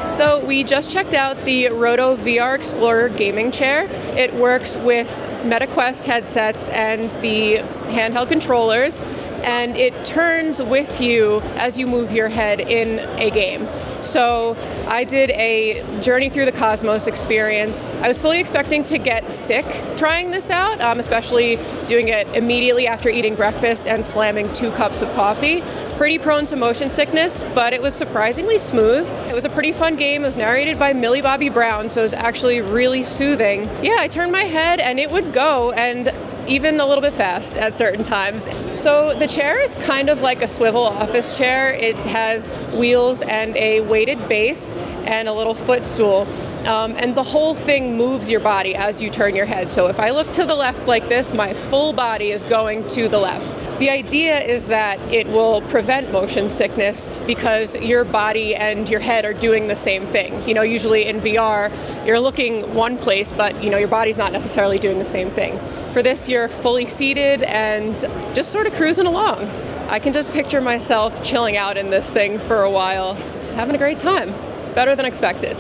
So we just checked out the Roto VR Explorer gaming chair. It works with MetaQuest headsets and the handheld controllers, and it turns with you as you move your head in a game. So I did a Journey Through the Cosmos experience. I was fully expecting to get sick trying this out, especially doing it immediately after eating breakfast and slamming 2 cups of coffee. Pretty prone to motion sickness, but it was surprisingly smooth. It was a pretty fun game. It was narrated by Millie Bobby Brown, so it was actually really soothing. Yeah, I turned my head and it would go, and even a little bit fast at certain times. So the chair is kind of like a swivel office chair. It has wheels and a weighted base and a little footstool. And the whole thing moves your body as you turn your head. So if I look to the left like this, my full body is going to the left. The idea is that it will prevent motion sickness because your body and your head are doing the same thing. You know, usually in VR, you're looking one place, but your body's not necessarily doing the same thing. For this, you're fully seated and just sort of cruising along. I can just picture myself chilling out in this thing for a while, having a great time. Better than expected.